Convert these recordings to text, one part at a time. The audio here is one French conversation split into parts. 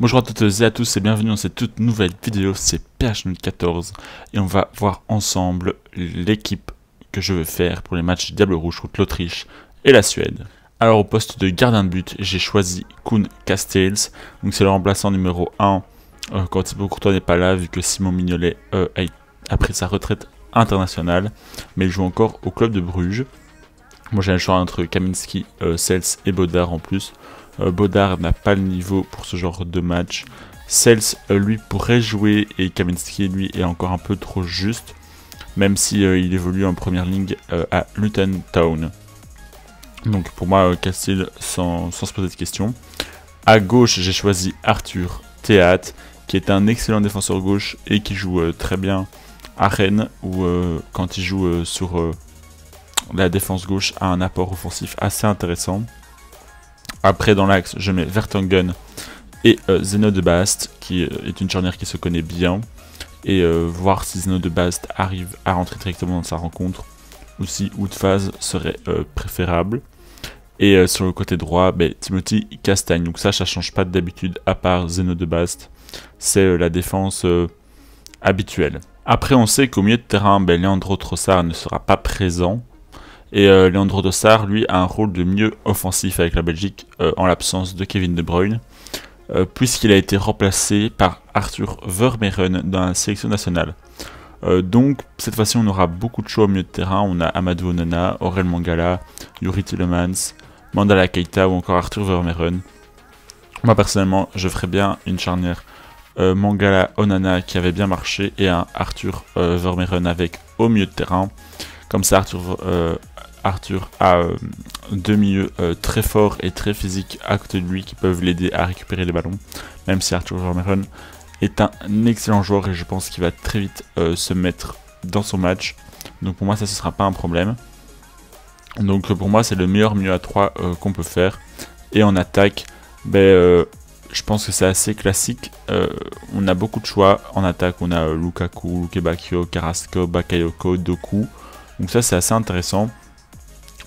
Bonjour à toutes et à tous et bienvenue dans cette toute nouvelle vidéo, c'est PH14 et on va voir ensemble l'équipe que je veux faire pour les matchs Diable Rouge contre l'Autriche et la Suède. Alors au poste de gardien de but, j'ai choisi Koen Castells, donc c'est le remplaçant numéro 1 quand Thibaut Courtois n'est pas là vu que Simon Mignolet a pris sa retraite internationale, mais il joue encore au club de Bruges. Moi j'ai le choix entre Kaminski, Sels et Bodard en plus. Bodard n'a pas le niveau pour ce genre de match. Sels, lui, pourrait jouer et Kaminski, lui, est encore un peu trop juste, même si il évolue en première ligue à Luton Town. Donc pour moi, Castille sans se poser de questions. À gauche, j'ai choisi Arthur Théat, qui est un excellent défenseur gauche et qui joue très bien à Rennes, où quand il joue sur la défense gauche, a un apport offensif assez intéressant. Après, dans l'axe, je mets Vertonghen et Zeno de Bast, qui est une charnière qui se connaît bien. Et voir si Zeno de Bast arrive à rentrer directement dans sa rencontre, ou si Woodphase serait préférable. Et sur le côté droit, Timothy Castagne. Donc ça change pas d'habitude, à part Zeno de Bast. C'est la défense habituelle. Après, on sait qu'au milieu de terrain, Leandro Trossard ne sera pas présent. Et Leandro Trossard, lui, a un rôle de milieu offensif avec la Belgique en l'absence de Kevin De Bruyne, puisqu'il a été remplacé par Arthur Vermeeren dans la sélection nationale. Donc, cette fois-ci, on aura beaucoup de choix au milieu de terrain. On a Amadou Onana, Aurel Mangala, Youri Tielemans, Mandala Keita ou encore Arthur Vermeeren. Moi, personnellement, je ferais bien une charnière Mangala-Onana qui avait bien marché et un Arthur Vermeeren avec au milieu de terrain. Comme ça, Arthur a deux milieux très forts et très physiques à côté de lui qui peuvent l'aider à récupérer les ballons. Même si Arthur Vermeeren est un excellent joueur et je pense qu'il va très vite se mettre dans son match. Donc pour moi, ça, ce sera pas un problème. Donc pour moi, c'est le meilleur milieu à 3 qu'on peut faire. Et en attaque, je pense que c'est assez classique. On a beaucoup de choix. En attaque, on a Lukaku, Luke Bacchio, Carrasco, Bakayoko, Doku. Donc ça, c'est assez intéressant.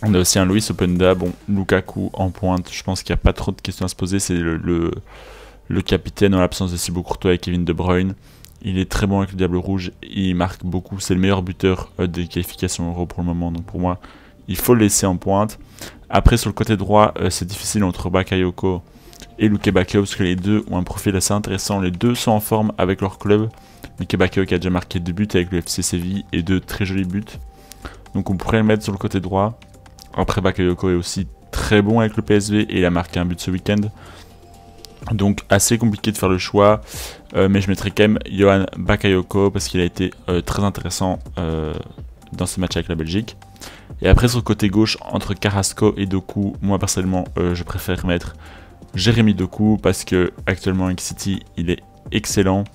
On a aussi un Luis Openda. Bon, Lukaku en pointe, je pense qu'il n'y a pas trop de questions à se poser. C'est le capitaine en l'absence de Thibaut Courtois et Kevin De Bruyne. Il est très bon avec le Diable Rouge. Il marque beaucoup. C'est le meilleur buteur des qualifications Euro pour le moment. Donc pour moi, il faut le laisser en pointe. Après, sur le côté droit, c'est difficile entre Bakayoko et Luke Bacchio parce que les deux ont un profil assez intéressant. Les deux sont en forme avec leur club. Luke Bacchio qui a déjà marqué 2 buts avec le FC Séville et 2 très jolis buts. Donc on pourrait le mettre sur le côté droit. Après, Bakayoko est aussi très bon avec le PSV et il a marqué un but ce week-end. Donc assez compliqué de faire le choix. Mais je mettrai quand même Johan Bakayoko parce qu'il a été très intéressant dans ce match avec la Belgique. Et après sur le côté gauche, entre Carrasco et Doku, moi personnellement je préfère mettre Jérémy Doku parce que actuellement avec City il est excellent.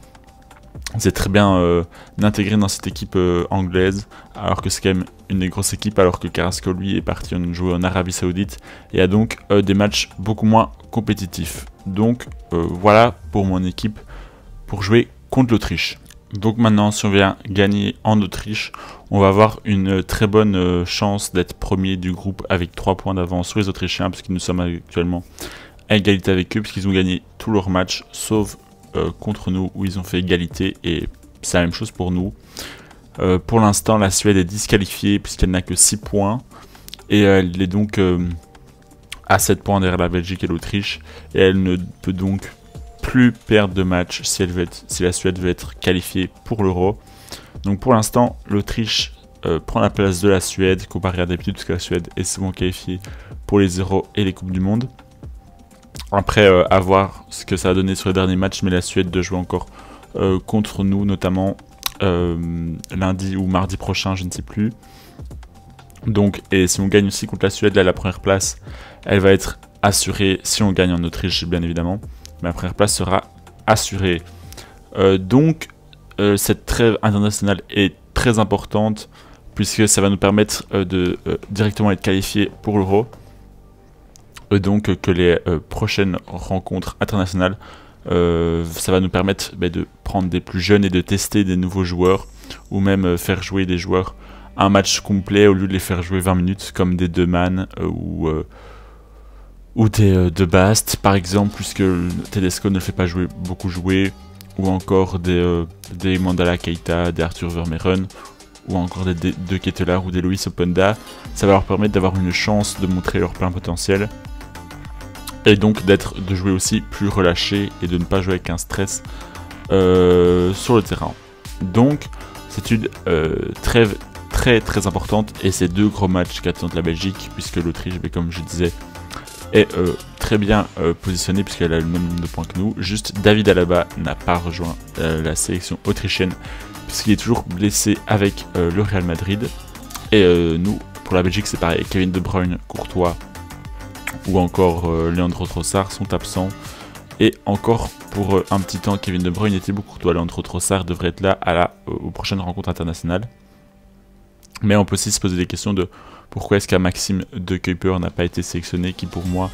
C'est très bien d'intégrer dans cette équipe anglaise, alors que c'est quand même une des grosses équipes, alors que Carrasco lui est parti jouer en Arabie Saoudite et a donc des matchs beaucoup moins compétitifs. Donc voilà pour mon équipe pour jouer contre l'Autriche. Donc maintenant, si on vient gagner en Autriche, on va avoir une très bonne chance d'être premier du groupe avec 3 points d'avance sur les Autrichiens, puisque nous sommes actuellement à égalité avec eux, puisqu'ils ont gagné tous leurs matchs, sauf contre nous où ils ont fait égalité, et c'est la même chose pour nous. Pour l'instant, la Suède est disqualifiée puisqu'elle n'a que 6 points, et elle est donc à 7 points derrière la Belgique et l'Autriche, et elle ne peut donc plus perdre de match si la Suède veut être qualifiée pour l'Euro. Donc pour l'instant, l'Autriche prend la place de la Suède comparé à d'habitude, parce que la Suède est souvent qualifiée pour les Euros et les Coupes du Monde. Après, à voir ce que ça a donné sur les derniers matchs, mais la Suède doit jouer encore contre nous, notamment lundi ou mardi prochain, je ne sais plus. Donc, et si on gagne aussi contre la Suède, là, la première place, elle va être assurée si on gagne en Autriche, bien évidemment. Mais la première place sera assurée. Donc, cette trêve internationale est très importante, puisque ça va nous permettre de directement être qualifiés pour l'Euro. Donc que les prochaines rencontres internationales, ça va nous permettre de prendre des plus jeunes et de tester des nouveaux joueurs, ou même faire jouer des joueurs un match complet au lieu de les faire jouer 20 minutes comme des 2 man ou des De Bast par exemple, puisque Tedesco ne le fait pas beaucoup jouer, ou encore des Mandala Keita, des Arthur Vermeeren, ou encore des De Ketelaar ou des Luis Openda. Ça va leur permettre d'avoir une chance de montrer leur plein potentiel, et donc de jouer aussi plus relâché et de ne pas jouer avec un stress sur le terrain. Donc c'est une trêve très importante, et ces 2 gros matchs qu'attend la Belgique, puisque l'Autriche, comme je disais, est très bien positionnée puisqu'elle a le même nombre de points que nous. Juste David Alaba n'a pas rejoint la sélection autrichienne puisqu'il est toujours blessé avec le Real Madrid. Et nous, pour la Belgique, c'est pareil. Kevin De Bruyne, Courtois ou encore Leandro Trossard sont absents. Et encore pour un petit temps, Kevin De Bruyne était beaucoup Courtois. Leandro Trossard devrait être là aux prochaines rencontres internationales. Mais on peut aussi se poser des questions de pourquoi est-ce qu'un Maxime De Cuyper n'a pas été sélectionné, qui pour moi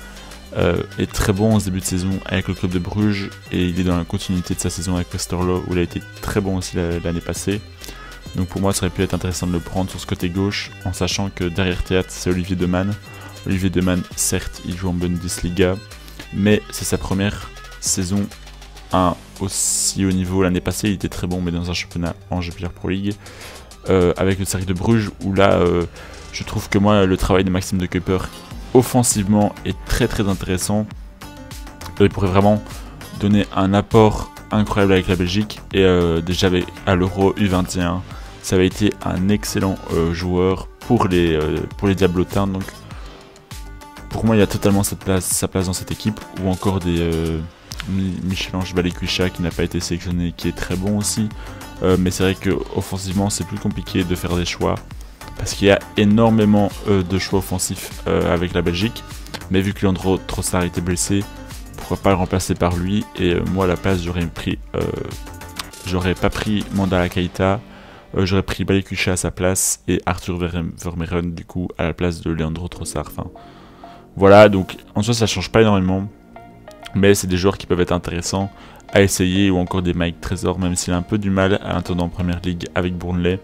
est très bon en ce début de saison avec le club de Bruges, et il est dans la continuité de sa saison avec Westerlo où il a été très bon aussi l'année passée. Donc pour moi ça aurait pu être intéressant de le prendre sur ce côté gauche, en sachant que derrière Théâtre c'est Olivier Demann. Olivier Demann, certes il joue en Bundesliga, mais c'est sa première saison aussi haut niveau. L'année passée il était très bon, mais dans un championnat en Jupiler Pro League. Avec le Cercle de Bruges, où là je trouve que moi le travail de Maxime De Cuyper offensivement est très intéressant. Il pourrait vraiment donner un apport incroyable avec la Belgique, et déjà à l'Euro U21 ça avait été un excellent joueur pour les Diablotins. Donc pour moi il y a totalement sa place dans cette équipe, ou encore des Michel-Ange Balikwisha qui n'a pas été sélectionné, qui est très bon aussi. Mais c'est vrai que offensivement c'est plus compliqué de faire des choix, parce qu'il y a énormément de choix offensifs avec la Belgique. Mais vu que Leandro Trossard était blessé, pourquoi pas le remplacer par lui. Et moi à la place j'aurais pas pris Mandala Keita, j'aurais pris Balikwisha à sa place, et Arthur Vermeeren du coup à la place de Leandro Trossard. Enfin voilà, donc en soi ça change pas énormément, mais c'est des joueurs qui peuvent être intéressants à essayer, ou encore des Mike Trésor, même s'il a un peu du mal à l'intendre en Première Ligue avec Burnley.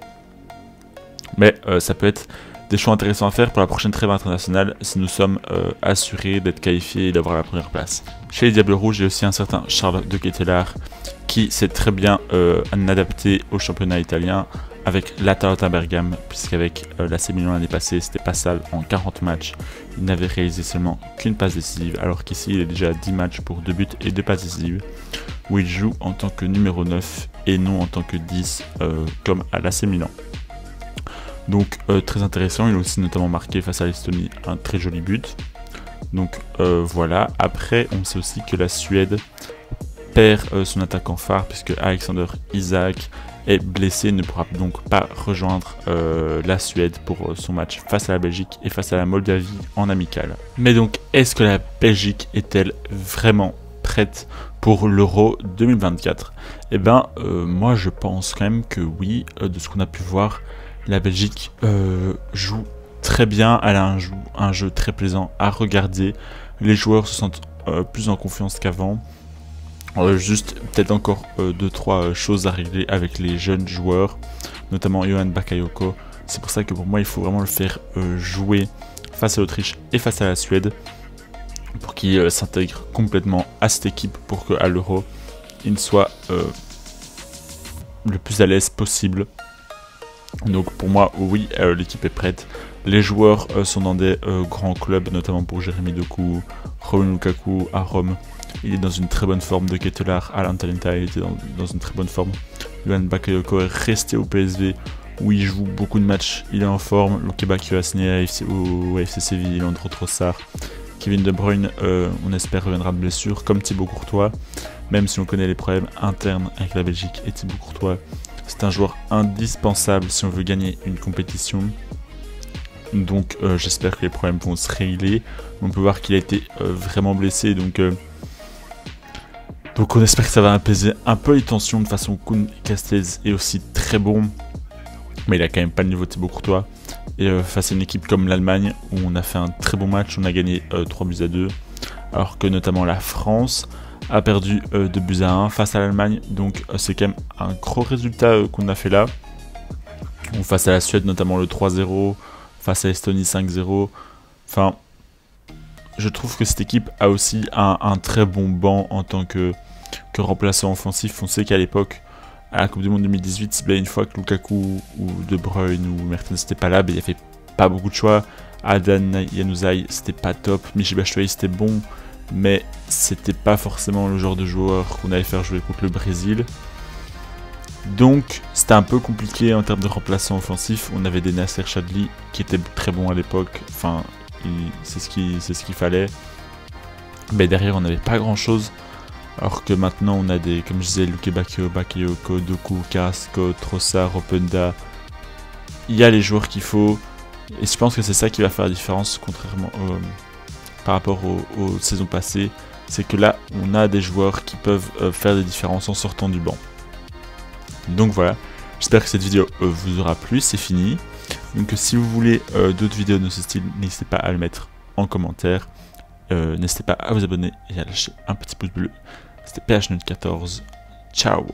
Mais ça peut être des choix intéressants à faire pour la prochaine trêve internationale si nous sommes assurés d'être qualifiés et d'avoir la première place. Chez les Diables Rouges, il y a aussi un certain Charles De Ketelaar qui s'est très bien adapté au championnat italien avec l'Atalanta Bergame, puisqu'avec l'AC Milan l'année passée, c'était pas sale en 40 matchs. Il n'avait réalisé seulement qu'une passe décisive, alors qu'ici il est déjà à 10 matchs pour 2 buts et 2 passes décisives, où il joue en tant que numéro 9 et non en tant que 10 comme à l'AC Milan. Donc très intéressant, il a aussi notamment marqué face à l'Estonie un très joli but. Donc voilà, après on sait aussi que la Suède perd son attaquant phare, puisque Alexander Isak est blessé, ne pourra donc pas rejoindre la Suède pour son match face à la Belgique et face à la Moldavie en amical. Mais donc, est-ce que la Belgique est-elle vraiment prête pour l'Euro 2024 ? Eh ben, moi je pense quand même que oui, de ce qu'on a pu voir, la Belgique joue très bien, elle a un jeu très plaisant à regarder, les joueurs se sentent plus en confiance qu'avant. Juste peut-être encore 2-3 choses à régler avec les jeunes joueurs, notamment Johan Bakayoko. C'est pour ça que pour moi il faut vraiment le faire jouer face à l'Autriche et face à la Suède, pour qu'il s'intègre complètement à cette équipe, pour qu'à l'Euro il soit le plus à l'aise possible. Donc pour moi oui, l'équipe est prête. Les joueurs sont dans des grands clubs, notamment pour Jérémy Doku, Romelu Lukaku à Rome. Il est dans une très bonne forme. De Ketelaar à l'Atalanta, il était dans une très bonne forme. Johan Bakayoko est resté au PSV où il joue beaucoup de matchs, il est en forme. Luke Bakio a signé au FC Séville, Leandro Trossard. Kevin De Bruyne, on espère, reviendra de blessure, comme Thibaut Courtois. Même si on connaît les problèmes internes avec la Belgique et Thibaut Courtois, c'est un joueur indispensable si on veut gagner une compétition. Donc j'espère que les problèmes vont se régler. On peut voir qu'il a été vraiment blessé, donc on espère que ça va apaiser un peu les tensions. De toute façon, Koen Castells est aussi très bon, mais il a quand même pas le niveau de Thibaut Courtois. Et face à une équipe comme l'Allemagne, où on a fait un très bon match, on a gagné 3-2, alors que notamment la France a perdu 2-1 face à l'Allemagne. Donc c'est quand même un gros résultat qu'on a fait là. Face à la Suède, notamment le 3-0, face à l'Estonie 5-0. Enfin, je trouve que cette équipe a aussi un très bon banc en tant que remplaçant offensif. On sait qu'à l'époque, à la Coupe du Monde 2018, une fois que Lukaku ou De Bruyne ou Mertens n'étaient pas là, il n'y avait pas beaucoup de choix. Adan Januzaj, c'était pas top. Michy Batshuayi, c'était bon, mais c'était pas forcément le genre de joueur qu'on allait faire jouer contre le Brésil. Donc c'était un peu compliqué en termes de remplaçants offensifs. On avait des Nasser Chadli qui étaient très bons à l'époque. Enfin, c'est ce qu'il fallait. Mais derrière, on n'avait pas grand chose. Alors que maintenant, on a des, comme je disais, Luke Bakayoko, Doku, Carrasco, Trossard, Openda. Il y a les joueurs qu'il faut. Et je pense que c'est ça qui va faire la différence, contrairement par rapport aux saisons passées. C'est que là, on a des joueurs qui peuvent faire des différences en sortant du banc. Donc voilà, j'espère que cette vidéo vous aura plu, c'est fini. Donc si vous voulez d'autres vidéos de ce style, n'hésitez pas à le mettre en commentaire. N'hésitez pas à vous abonner et à lâcher un petit pouce bleu. C'était PHNut14. Ciao.